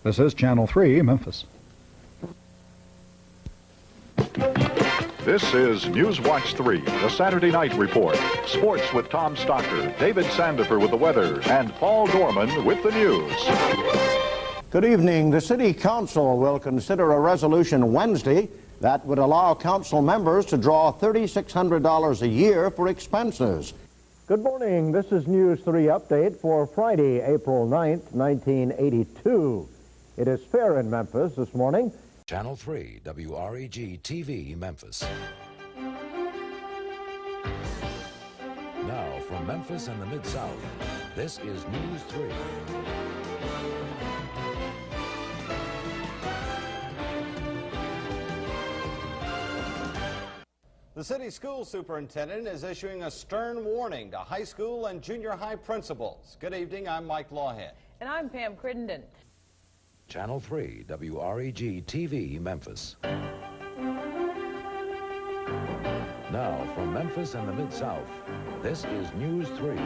This is Channel 3, Memphis. This is NewsWatch 3, the Saturday Night Report. Sports with Tom Stocker, David Sandifer with the weather, and Paul Gorman with the news. Good evening. The City Council will consider a resolution Wednesday that would allow council members to draw $3,600 a year for expenses. Good morning. This is News 3 Update for Friday, April 9th, 1982. It is fair in Memphis this morning. Channel 3, WREG-TV, Memphis. Now, from Memphis and the Mid-South, this is News 3. The city school superintendent is issuing a stern warning to high school and junior high principals. Good evening, I'm Mike Lawhead. And I'm Pam Crittenden. Channel 3, WREG-TV, Memphis. Now, from Memphis and the Mid-South, this is News 3.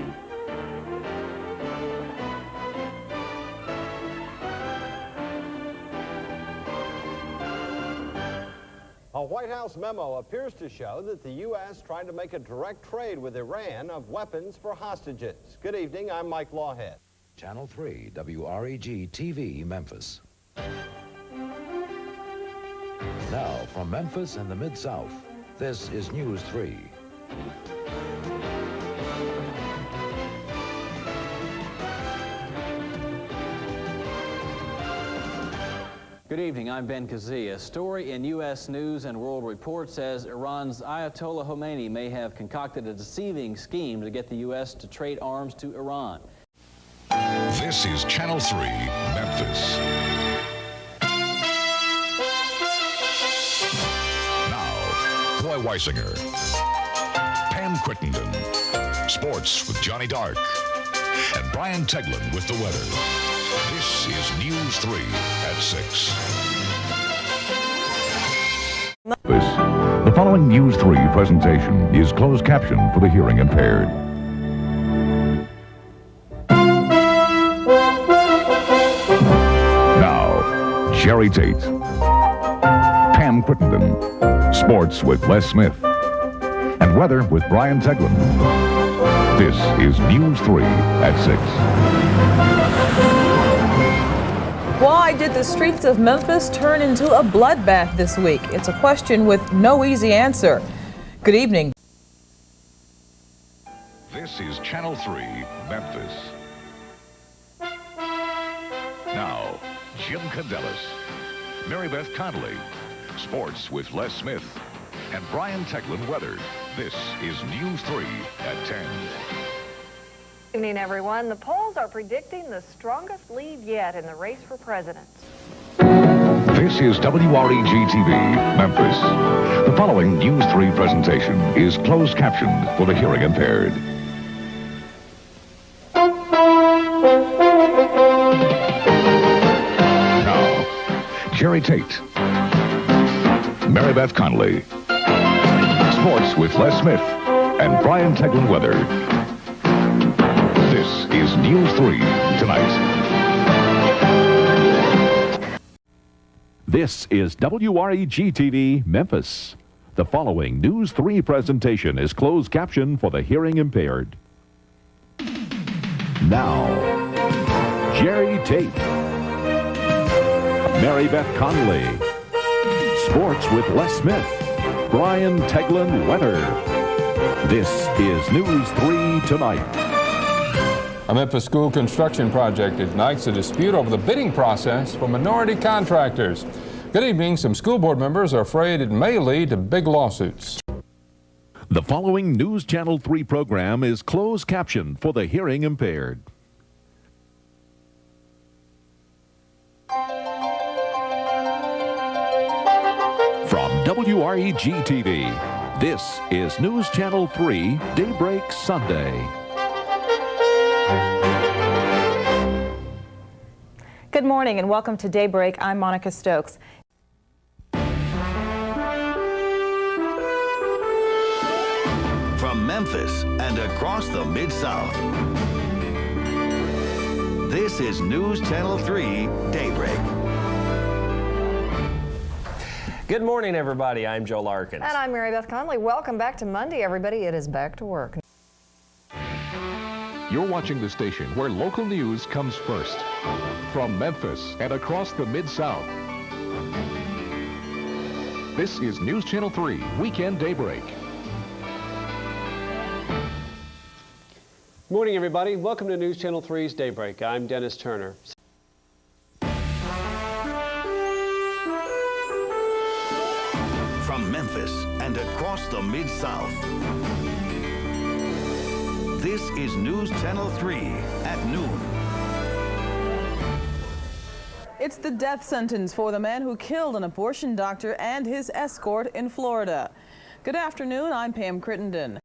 A White House memo appears to show that the U.S. tried to make a direct trade with Iran of weapons for hostages. Good evening, I'm Mike Lawhead. Channel 3, WREG-TV, Memphis. Now, from Memphis and the Mid-South, this is News 3. Good evening, I'm Ben Kazee. A story in U.S. News and World Report says Iran's Ayatollah Khomeini may have concocted a deceiving scheme to get the U.S. to trade arms to Iran. This is Channel 3, Memphis. Now, Roy Weisinger, Pam Crittenden, sports with Johnny Dark, and Brian Teglin with the weather. This is News 3 at 6. The following News 3 presentation is closed caption for the hearing impaired. Jerry Tate, Pam Crittenden, sports with Les Smith, and weather with Brian Teglin. This is News 3 at 6. Why did the streets of Memphis turn into a bloodbath this week? It's a question with no easy answer. Good evening. This is Channel 3, Memphis. Now, Jim Candelas, Mary Beth Conley, sports with Les Smith, and Brian Teglin weather. This is News 3 at 10. Good evening, everyone. The polls are predicting the strongest lead yet in the race for president. This is WREG-TV, Memphis. The following News 3 presentation is closed captioned for the hearing impaired. Jerry Tate, Mary Beth Conley, sports with Les Smith, and Brian Teglin weather. This is News 3 tonight. This is WREG-TV, Memphis. The following News 3 presentation is closed caption for the hearing impaired. Now, Jerry Tate, Mary Beth Conley, sports with Les Smith, Brian Teglin weather. This is News 3 tonight. A Memphis school construction project ignites a dispute over the bidding process for minority contractors. Good evening. Some school board members are afraid it may lead to big lawsuits. The following News Channel 3 program is closed caption for the hearing impaired. WREG-TV. This is News Channel 3, Daybreak Sunday. Good morning and welcome to Daybreak. I'm Monica Stokes. From Memphis and across the Mid-South, this is News Channel 3, Daybreak. Good morning, everybody. I'm Joe Larkins. And I'm Mary Beth Conley. Welcome back to Monday, everybody. It is back to work. You're watching the station where local news comes first. From Memphis and across the Mid-South. This is News Channel 3 Weekend Daybreak. Morning, everybody. Welcome to News Channel 3's Daybreak. I'm Dennis Turner. From Memphis and across the Mid-South. This is News Channel 3 at noon. It's the death sentence for the man who killed an abortion doctor and his escort in Florida. Good afternoon, I'm Pam Crittenden.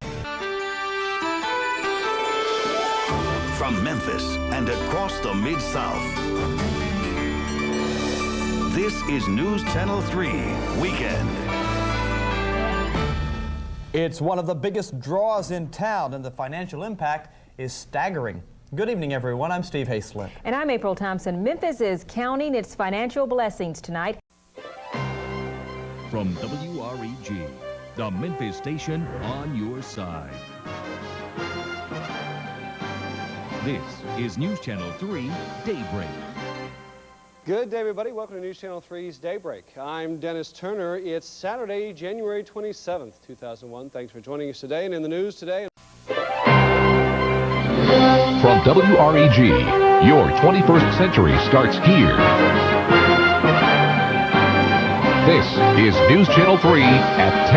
From Memphis and across the Mid-South. This is News Channel 3 Weekend. It's one of the biggest draws in town, and the financial impact is staggering. Good evening, everyone. I'm Steve Hayslip. And I'm April Thompson. Memphis is counting its financial blessings tonight. From WREG, the Memphis station on your side. This is News Channel 3 Daybreak. Good day, everybody. Welcome to News Channel 3's Daybreak. I'm Dennis Turner. It's Saturday, January 27th, 2001. Thanks for joining us today. And in the news today... From WREG, your 21st century starts here. This is News Channel 3 at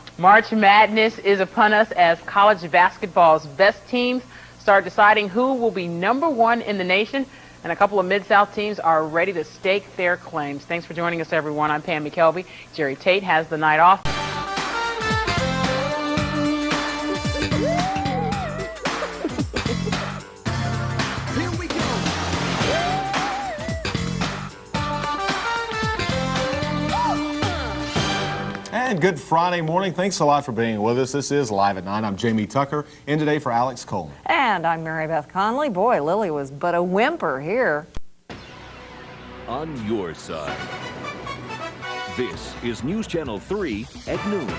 10. March Madness is upon us as college basketball's best teams start deciding who will be #1 in the nation, and a couple of Mid-South teams are ready to stake their claims. Thanks for joining us, everyone. I'm Pam McKelvey. Jerry Tate has the night off. And good Friday morning. Thanks a lot for being with us. This is Live at 9. I'm Jamie Tucker, in today for Alex Coleman. And I'm Mary Beth Conley. Boy, Lily was but a whimper here. On your side. This is News Channel 3 at noon.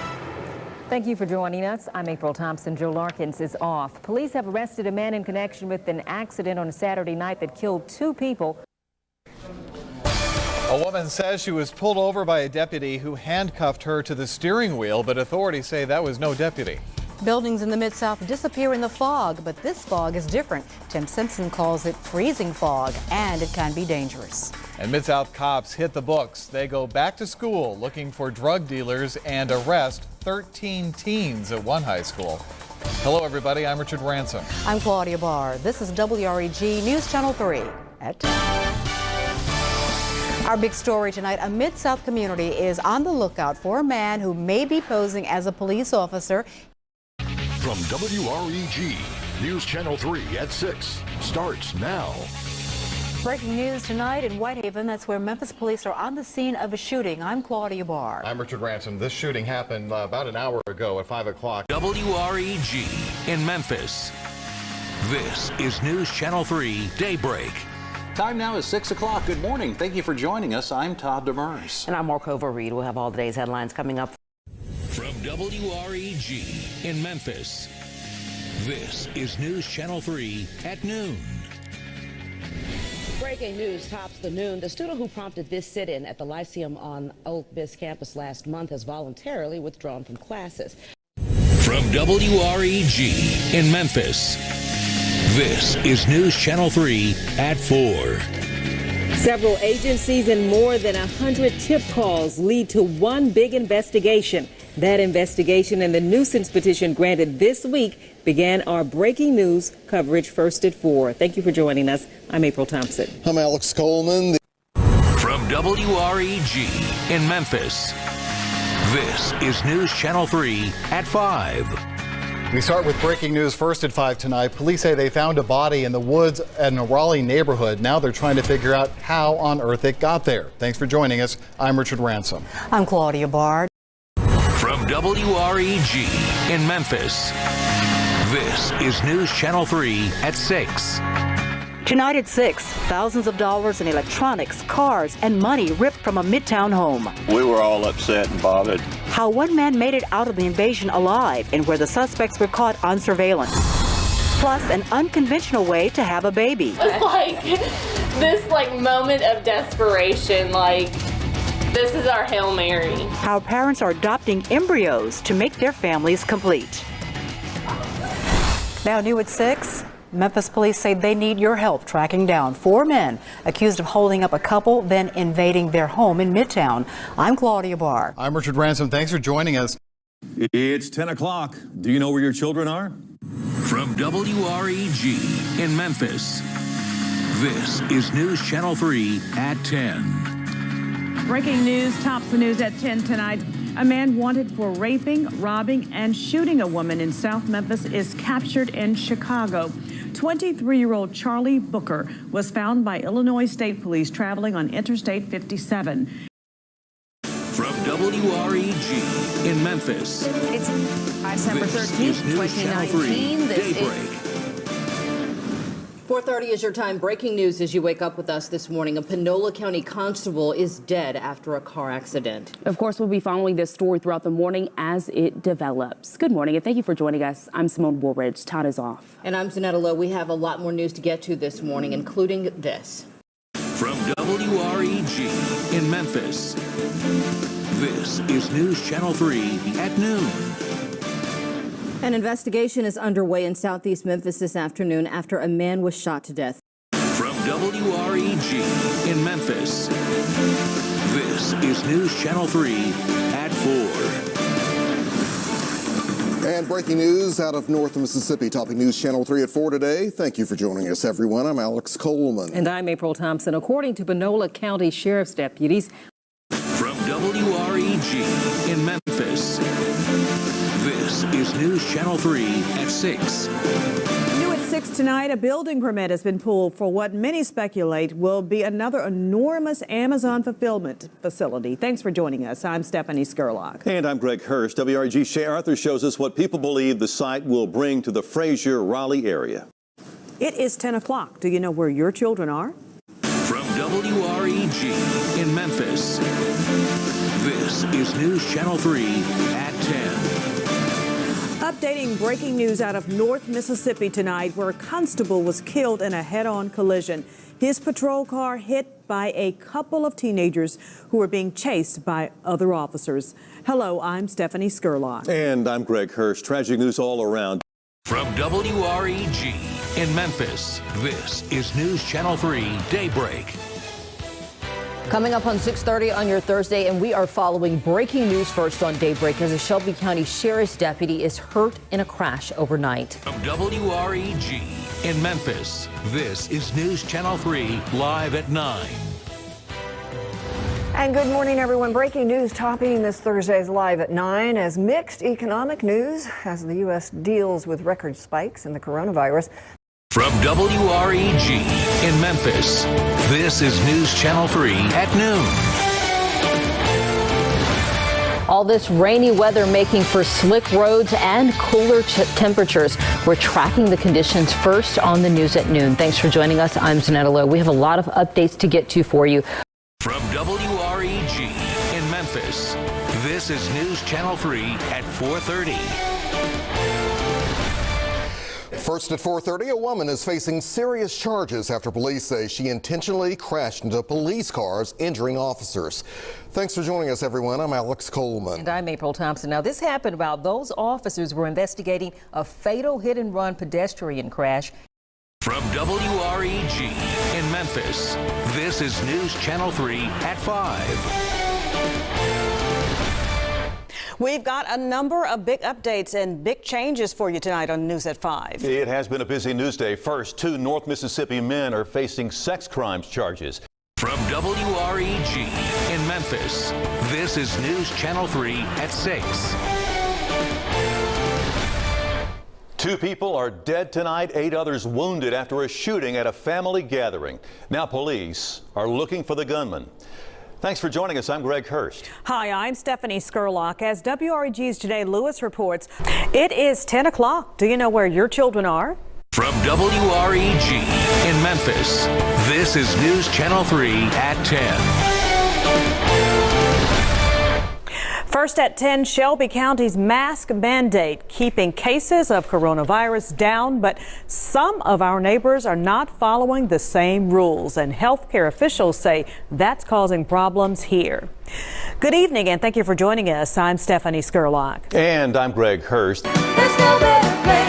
Thank you for joining us. I'm April Thompson. Joe Larkins is off. Police have arrested a man in connection with an accident on a Saturday night that killed 2 people. A woman says she was pulled over by a deputy who handcuffed her to the steering wheel, but authorities say that was no deputy. Buildings in the Mid-South disappear in the fog, but this fog is different. Tim Simpson calls it freezing fog, and it can be dangerous. And Mid-South cops hit the books. They go back to school looking for drug dealers and arrest 13 teens at one high school. Hello, everybody. I'm Richard Ransom. I'm Claudia Barr. This is WREG News Channel 3 at 10. Our big story tonight, a Mid-South community is on the lookout for a man who may be posing as a police officer. From WREG, News Channel 3 at 6 starts now. Breaking news tonight in Whitehaven. That's where Memphis police are on the scene of a shooting. I'm Claudia Barr. I'm Richard Ransom. This shooting happened about an hour ago at 5 o'clock. WREG in Memphis. This is News Channel 3 Daybreak. Time now is 6 o'clock. Good morning. Thank you for joining us. I'm Todd Demers. And I'm Markova Reed. We'll have all today's headlines coming up. From WREG in Memphis, this is News Channel 3 at noon. Breaking news tops the noon. The student who prompted this sit-in at the Lyceum on Oak Bis campus last month has voluntarily withdrawn from classes. From WREG in Memphis, this is News Channel 3 at 4. Several agencies and more than 100 tip calls lead to one big investigation. That investigation and the nuisance petition granted this week began our breaking news coverage first at 4. Thank you for joining us. I'm April Thompson. I'm Alex Coleman. From WREG in Memphis, this is News Channel 3 at 5. We start with breaking news first at 5 tonight. Police say they found a body in the woods in a Raleigh neighborhood. Now they're trying to figure out how on earth it got there. Thanks for joining us. I'm Richard Ransom. I'm Claudia Barr. From WREG in Memphis, this is News Channel 3 at 6. Tonight at 6, thousands of dollars in electronics, cars, and money ripped from a Midtown home. We were all upset and bothered. How one man made it out of the invasion alive and where the suspects were caught on surveillance. Plus, an unconventional way to have a baby. It's like this moment of desperation, this is our Hail Mary. How parents are adopting embryos to make their families complete. Now new at 6. Memphis police say they need your help tracking down 4 men accused of holding up a couple, then invading their home in Midtown. I'm Claudia Barr. I'm Richard Ransom. Thanks for joining us. It's 10 o'clock. Do you know where your children are? From WREG in Memphis, this is News Channel 3 at 10. Breaking news tops the news at 10 tonight. A man wanted for raping, robbing, and shooting a woman in South Memphis is captured in Chicago. 23-year-old Charlie Booker was found by Illinois State Police traveling on Interstate 57. From WREG in Memphis, It's December 13th, 2019. This Daybreak. 4:30 is your time. Breaking news as you wake up with us this morning. A Panola County constable is dead after a car accident. Of course, we'll be following this story throughout the morning as it develops. Good morning and thank you for joining us. I'm Simone Woolridge. Todd is off. And I'm Zanetta Lowe. We have a lot more news to get to this morning, including this. From WREG in Memphis, this is News Channel 3 at noon. An investigation is underway in southeast Memphis this afternoon after a man was shot to death. From WREG in Memphis, this is News Channel 3 at 4. And breaking news out of North Mississippi, topping News Channel 3 at 4 today. Thank you for joining us, everyone. I'm Alex Coleman. And I'm April Thompson. According to Panola County Sheriff's deputies, from WREG in Memphis, this is News Channel 3 at 6. New at 6 tonight, a building permit has been pulled for what many speculate will be another enormous Amazon fulfillment facility. Thanks for joining us. I'm Stephanie Skurlock. And I'm Greg Hurst. WREG Shay Arthur shows us what people believe the site will bring to the Frazier-Raleigh area. It is 10 o'clock. Do you know where your children are? From WREG in Memphis, this is News Channel 3 at 10. Updating breaking news out of North Mississippi tonight, where a constable was killed in a head-on collision. His patrol car hit by a couple of teenagers who were being chased by other officers. Hello, I'm Stephanie Skurlock. And I'm Greg Hurst. Tragic news all around. From WREG in Memphis, this is News Channel 3 Daybreak. Coming up on 6:30 on your Thursday, and we are following breaking news first on Daybreak as a Shelby County Sheriff's deputy is hurt in a crash overnight. From WREG in Memphis, this is News Channel 3 live at 9. And good morning, everyone. Breaking news topping this Thursday's Live at 9 as mixed economic news as the U.S. deals with record spikes in the coronavirus. From WREG in Memphis, this is News Channel 3 at noon. all this rainy weather making for slick roads and cooler temperatures. We're tracking the conditions first on the news at noon. Thanks for joining us. I'm Zanetta Lowe. We have a lot of updates to get to for you. From WREG in Memphis, this is News Channel 3 at 4:30. First at 4:30, a woman is facing serious charges after police say she intentionally crashed into police cars, injuring officers. Thanks for joining us, everyone. I'm Alex Coleman. And I'm April Thompson. Now, this happened while those officers were investigating a fatal hit-and-run pedestrian crash. From WREG in Memphis, this is News Channel 3 at 5. We've got a number of big updates and big changes for you tonight on News at 5. It has been a busy news day. First, 2 North Mississippi men are facing sex crimes charges. From WREG in Memphis, this is News Channel 3 at 6. 2 people are dead tonight, 8 others wounded after a shooting at a family gathering. Now police are looking for the gunman. Thanks for joining us. I'm Greg Hurst. Hi, I'm Stephanie Skurlock. As WREG's Janae Lewis reports, it is 10 o'clock. Do you know where your children are? From WREG in Memphis, this is News Channel 3 at 10. First at 10, Shelby County's mask mandate keeping cases of coronavirus down, but some of our neighbors are not following the same rules, and healthcare officials say that's causing problems here. Good evening, and thank you for joining us. I'm Stephanie Skurlock. And I'm Greg Hurst. There's no better place.